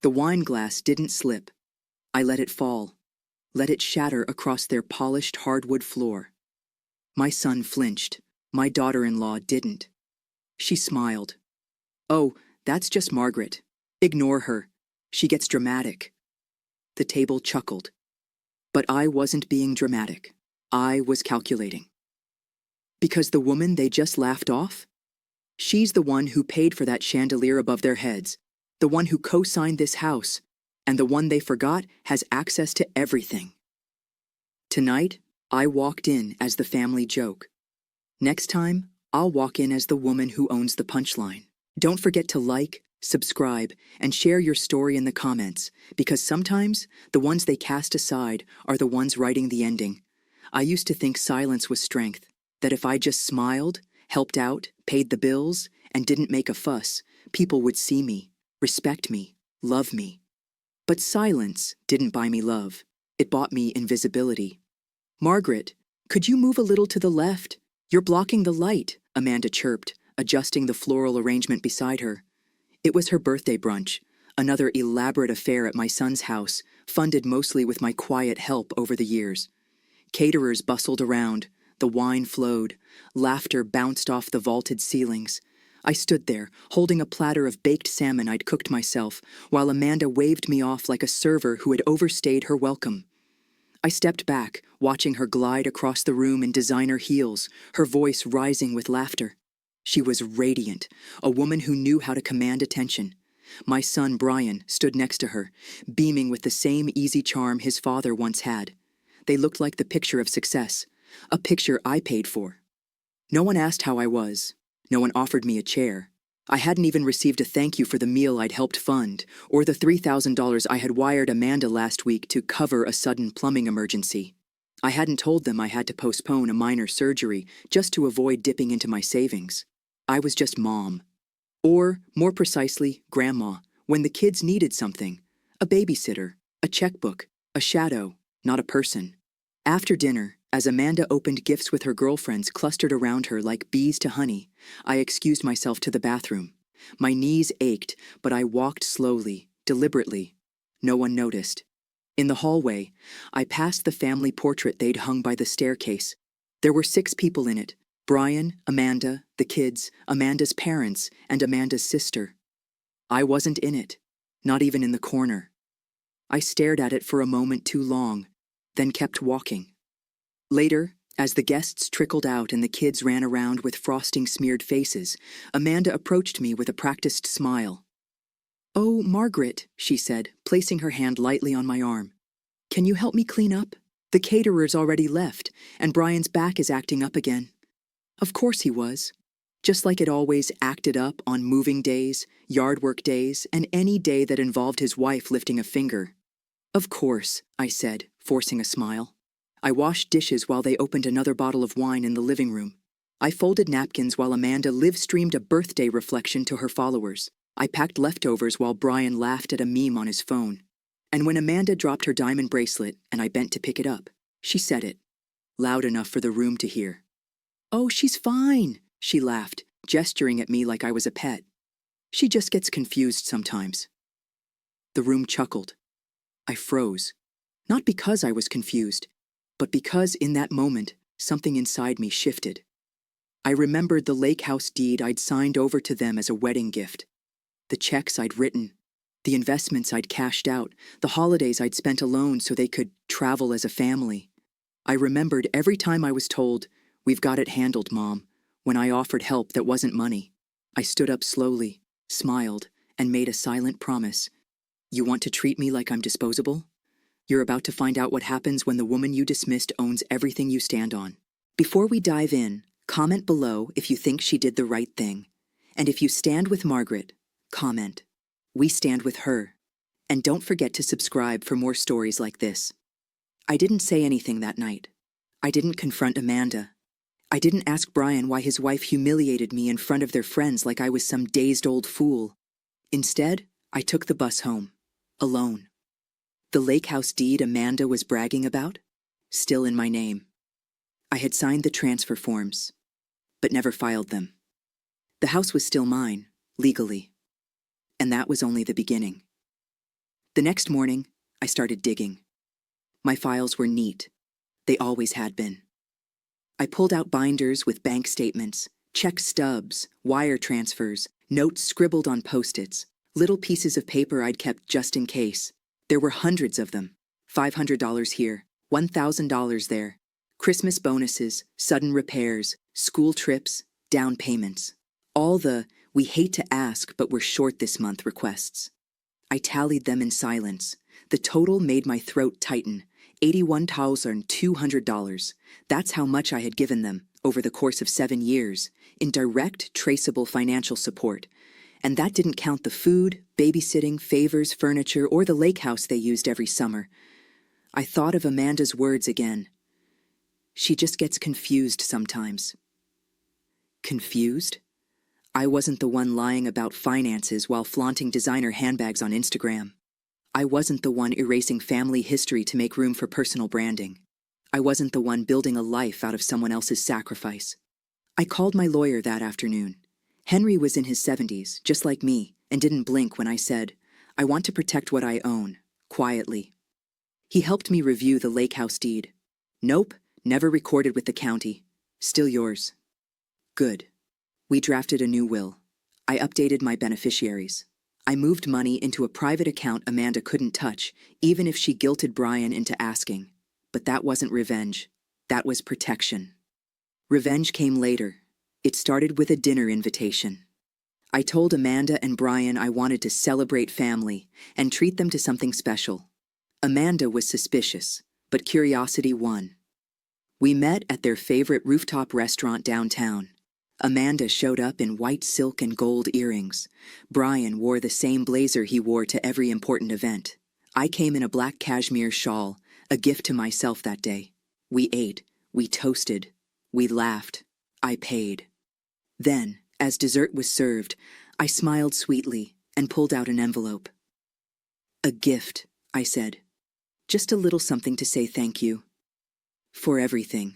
The wine glass didn't slip. I let it fall, let it shatter across their polished hardwood floor. My son flinched. My daughter-in-law didn't. She smiled. "Oh, that's just Margaret. Ignore her. She gets dramatic." The table chuckled. But I wasn't being dramatic. I was calculating. Because the woman they just laughed off? She's the one who paid for that chandelier above their heads, the one who co-signed this house, and the one they forgot has access to everything. Tonight, I walked in as the family joke. Next time, I'll walk in as the woman who owns the punchline. Don't forget to like, subscribe, and share your story in the comments, because sometimes the ones they cast aside are the ones writing the ending. I used to think silence was strength, that if I just smiled, helped out, paid the bills, and didn't make a fuss, people would see me, respect me, love me. But silence didn't buy me love. It bought me invisibility. "Margaret, could you move a little to the left? You're blocking the light," Amanda chirped, adjusting the floral arrangement beside her. It was her birthday brunch, another elaborate affair at my son's house, funded mostly with my quiet help over the years. Caterers bustled around, the wine flowed, laughter bounced off the vaulted ceilings. I stood there, holding a platter of baked salmon I'd cooked myself, while Amanda waved me off like a server who had overstayed her welcome. I stepped back, watching her glide across the room in designer heels, her voice rising with laughter. She was radiant, a woman who knew how to command attention. My son, Brian, stood next to her, beaming with the same easy charm his father once had. They looked like the picture of success, a picture I paid for. No one asked how I was. No one offered me a chair. I hadn't even received a thank you for the meal I'd helped fund, or the $3,000 I had wired Amanda last week to cover a sudden plumbing emergency. I hadn't told them I had to postpone a minor surgery just to avoid dipping into my savings. I was just mom. Or, more precisely, grandma, when the kids needed something. A babysitter, a checkbook, a shadow, not a person. After dinner, as Amanda opened gifts with her girlfriends clustered around her like bees to honey, I excused myself to the bathroom. My knees ached, but I walked slowly, deliberately. No one noticed. In the hallway, I passed the family portrait they'd hung by the staircase. There were 6 people in it: Brian, Amanda, the kids, Amanda's parents, and Amanda's sister. I wasn't in it, not even in the corner. I stared at it for a moment too long, then kept walking. Later, as the guests trickled out and the kids ran around with frosting-smeared faces, Amanda approached me with a practiced smile. "Oh, Margaret," she said, placing her hand lightly on my arm. "Can you help me clean up? The caterer's already left, and Brian's back is acting up again." Of course he was. Just like it always acted up on moving days, yard work days, and any day that involved his wife lifting a finger. "Of course," I said, forcing a smile. I washed dishes while they opened another bottle of wine in the living room. I folded napkins while Amanda live-streamed a birthday reflection to her followers. I packed leftovers while Brian laughed at a meme on his phone. And when Amanda dropped her diamond bracelet and I bent to pick it up, she said it, loud enough for the room to hear. "Oh, she's fine," she laughed, gesturing at me like I was a pet. "She just gets confused sometimes." The room chuckled. I froze. Not because I was confused, but because in that moment, something inside me shifted. I remembered the lake house deed I'd signed over to them as a wedding gift, the checks I'd written, the investments I'd cashed out, the holidays I'd spent alone so they could travel as a family. I remembered every time I was told, "We've got it handled, Mom," when I offered help that wasn't money. I stood up slowly, smiled, and made a silent promise. "You want to treat me like I'm disposable? You're about to find out what happens when the woman you dismissed owns everything you stand on." Before we dive in, comment below if you think she did the right thing. And if you stand with Margaret, comment, "We stand with her." And don't forget to subscribe for more stories like this. I didn't say anything that night. I didn't confront Amanda. I didn't ask Brian why his wife humiliated me in front of their friends like I was some dazed old fool. Instead, I took the bus home, alone. The lake house deed Amanda was bragging about, still in my name. I had signed the transfer forms, but never filed them. The house was still mine, legally. And that was only the beginning. The next morning, I started digging. My files were neat. They always had been. I pulled out binders with bank statements, check stubs, wire transfers, notes scribbled on Post-its, little pieces of paper I'd kept just in case. There were hundreds of them. $500 here, $1,000 there. Christmas bonuses, sudden repairs, school trips, down payments. All the, we hate to ask but we're short this month requests. I tallied them in silence. The total made my throat tighten. $81,200. That's how much I had given them, over the course of 7 years, in direct, traceable financial support. And that didn't count the food, babysitting, favors, furniture, or the lake house they used every summer. I thought of Amanda's words again. She just gets confused sometimes. Confused? I wasn't the one lying about finances while flaunting designer handbags on Instagram. I wasn't the one erasing family history to make room for personal branding. I wasn't the one building a life out of someone else's sacrifice. I called my lawyer that afternoon. Henry was in his 70s, just like me, and didn't blink when I said, I want to protect what I own, quietly. He helped me review the lake house deed. Nope, never recorded with the county. Still yours. Good. We drafted a new will. I updated my beneficiaries. I moved money into a private account Amanda couldn't touch, even if she guilted Brian into asking. But that wasn't revenge. That was protection. Revenge came later. It started with a dinner invitation. I told Amanda and Brian I wanted to celebrate family and treat them to something special. Amanda was suspicious, but curiosity won. We met at their favorite rooftop restaurant downtown. Amanda showed up in white silk and gold earrings. Brian wore the same blazer he wore to every important event. I came in a black cashmere shawl, a gift to myself that day. We ate, we toasted, we laughed. I paid. Then, as dessert was served, I smiled sweetly and pulled out an envelope. A gift, I said. Just a little something to say thank you. For everything.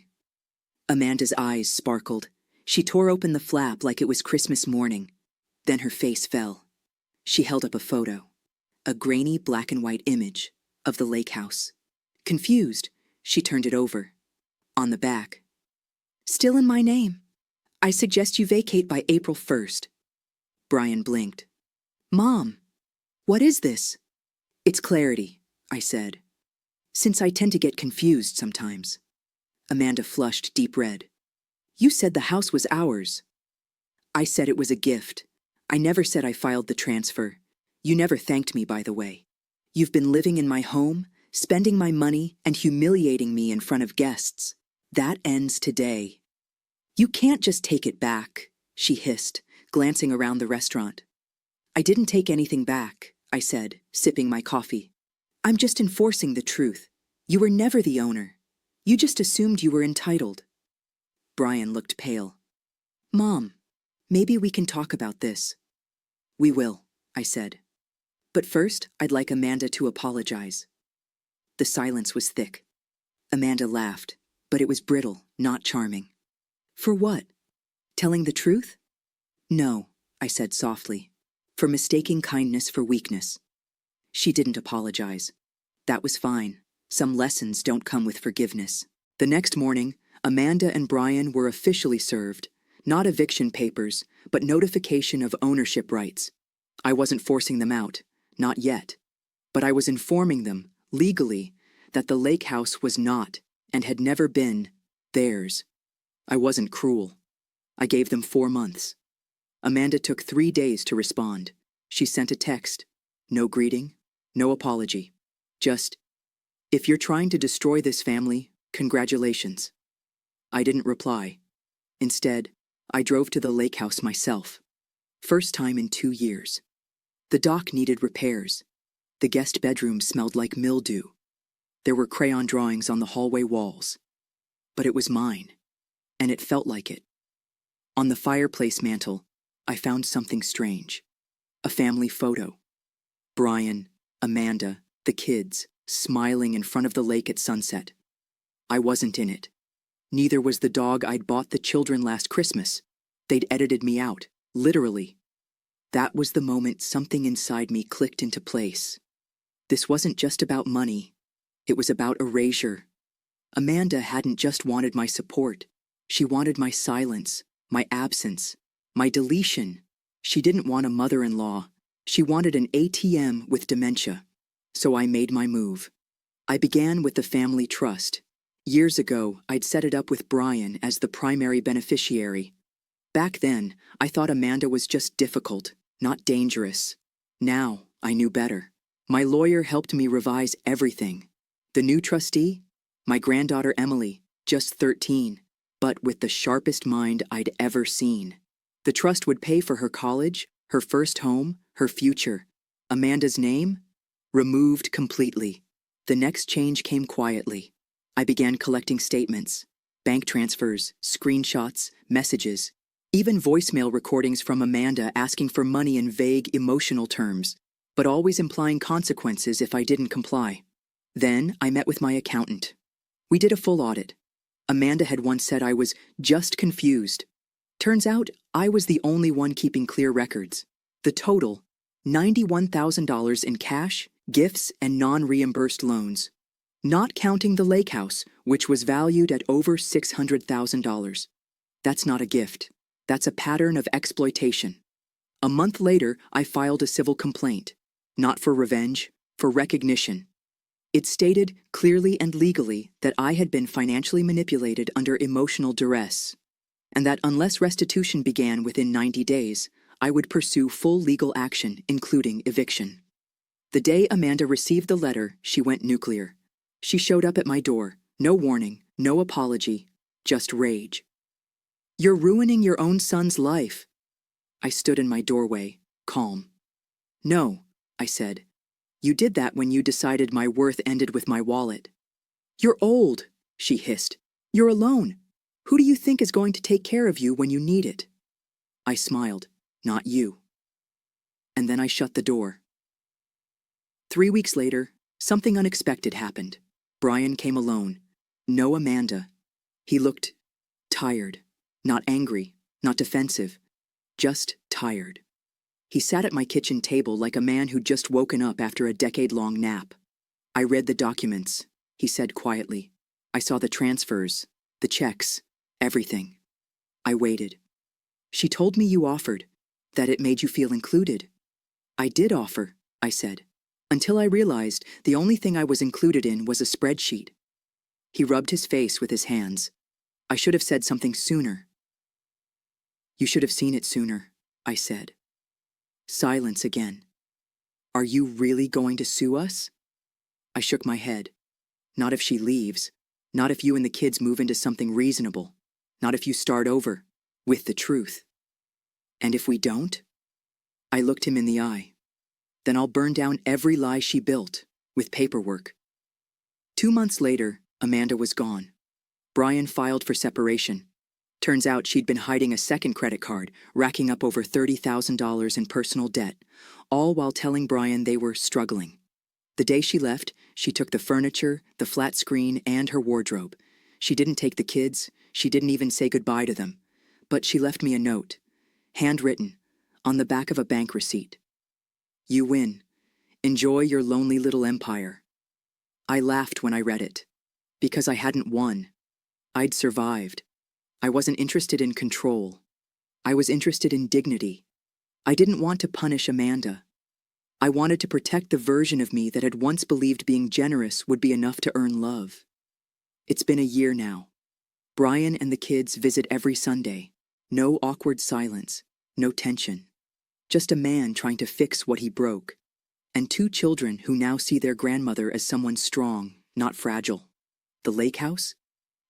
Amanda's eyes sparkled. She tore open the flap like it was Christmas morning. Then her face fell. She held up a photo. A grainy black and white image of the lake house. Confused, she turned it over. On the back. Still in my name. I suggest you vacate by April 1st. Brian blinked. Mom, what is this? It's clarity, I said. Since I tend to get confused sometimes. Amanda flushed deep red. You said the house was ours. I said it was a gift. I never said I filed the transfer. You never thanked me, by the way. You've been living in my home, spending my money, and humiliating me in front of guests. That ends today. You can't just take it back, she hissed, glancing around the restaurant. I didn't take anything back, I said, sipping my coffee. I'm just enforcing the truth. You were never the owner. You just assumed you were entitled. Brian looked pale. Mom, maybe we can talk about this. We will, I said. But first, I'd like Amanda to apologize. The silence was thick. Amanda laughed, but it was brittle, not charming. For what? Telling the truth? No, I said softly. For mistaking kindness for weakness. She didn't apologize. That was fine. Some lessons don't come with forgiveness. The next morning, Amanda and Brian were officially served, not eviction papers, but notification of ownership rights. I wasn't forcing them out, not yet. But I was informing them, legally, that the lake house was not, and had never been, theirs. I wasn't cruel. I gave them 4 months. Amanda took 3 days to respond. She sent a text. No greeting, no apology. Just, if you're trying to destroy this family, congratulations. I didn't reply. Instead, I drove to the lake house myself. First time in 2 years. The dock needed repairs. The guest bedroom smelled like mildew. There were crayon drawings on the hallway walls. But it was mine, and it felt like it. On the fireplace mantel, I found something strange. A family photo. Brian, Amanda, the kids, smiling in front of the lake at sunset. I wasn't in it. Neither was the dog I'd bought the children last Christmas. They'd edited me out, literally. That was the moment something inside me clicked into place. This wasn't just about money. It was about erasure. Amanda hadn't just wanted my support. She wanted my silence, my absence, my deletion. She didn't want a mother-in-law. She wanted an ATM with dementia. So I made my move. I began with the family trust. Years ago, I'd set it up with Brian as the primary beneficiary. Back then, I thought Amanda was just difficult, not dangerous. Now, I knew better. My lawyer helped me revise everything. The new trustee? My granddaughter Emily, just 13, but with the sharpest mind I'd ever seen. The trust would pay for her college, her first home, her future. Amanda's name? Removed completely. The next change came quietly. I began collecting statements, bank transfers, screenshots, messages, even voicemail recordings from Amanda asking for money in vague, emotional terms, but always implying consequences if I didn't comply. Then I met with my accountant. We did a full audit. Amanda had once said I was just confused. Turns out I was the only one keeping clear records. The total, $91,000 in cash, gifts, and non-reimbursed loans. Not counting the lake house, which was valued at over $600,000. That's not a gift. That's a pattern of exploitation. A month later, I filed a civil complaint. Not for revenge, for recognition. It stated clearly and legally that I had been financially manipulated under emotional duress, and that unless restitution began within 90 days, I would pursue full legal action, including eviction. The day Amanda received the letter, she went nuclear. She showed up at my door, no warning, no apology, just rage. "You're ruining your own son's life." I stood in my doorway, calm. "No," I said. "You did that when you decided my worth ended with my wallet." "You're old," she hissed. "You're alone. Who do you think is going to take care of you when you need it?" I smiled. "Not you." And then I shut the door. 3 weeks later, something unexpected happened. Brian came alone. No Amanda. He looked tired. Not angry, not defensive. Just tired. He sat at my kitchen table like a man who'd just woken up after a decade-long nap. "I read the documents," he said quietly. "I saw the transfers, the checks, everything." I waited. "She told me you offered, that it made you feel included." "I did offer," I said, until I realized the only thing I was included in was a spreadsheet. He rubbed his face with his hands. "I should have said something sooner." "You should have seen it sooner," I said. Silence again. "Are you really going to sue us?" I shook my head. "Not if she leaves. Not if you and the kids move into something reasonable. Not if you start over, with the truth." "And if we don't?" I looked him in the eye. "Then I'll burn down every lie she built, with paperwork." 2 months later, Amanda was gone. Brian filed for separation. Turns out she'd been hiding a second credit card, racking up over $30,000 in personal debt, all while telling Brian they were struggling. The day she left, she took the furniture, the flat screen, and her wardrobe. She didn't take the kids, she didn't even say goodbye to them. But she left me a note, handwritten, on the back of a bank receipt. "You win. Enjoy your lonely little empire." I laughed when I read it, because I hadn't won. I'd survived. I wasn't interested in control. I was interested in dignity. I didn't want to punish Amanda. I wanted to protect the version of me that had once believed being generous would be enough to earn love. It's been a year now. Brian and the kids visit every Sunday. No awkward silence, no tension. Just a man trying to fix what he broke. And 2 children who now see their grandmother as someone strong, not fragile. The lake house?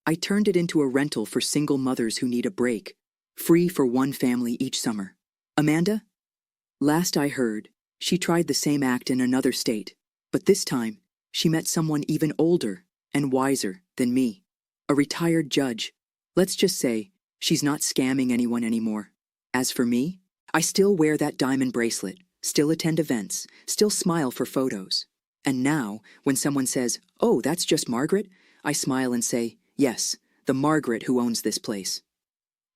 I turned it into a rental for single mothers who need a break, free for 1 family each summer. Amanda? Last I heard, she tried the same act in another state, but this time, she met someone even older and wiser than me. A retired judge. Let's just say, she's not scamming anyone anymore. As for me, I still wear that diamond bracelet, still attend events, still smile for photos. And now, when someone says, "Oh, that's just Margaret," I smile and say, "Yes, the Margaret who owns this place."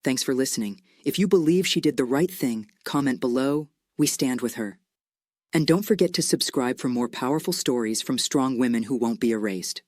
Thanks for listening. If you believe she did the right thing, comment below. We stand with her. And don't forget to subscribe for more powerful stories from strong women who won't be erased.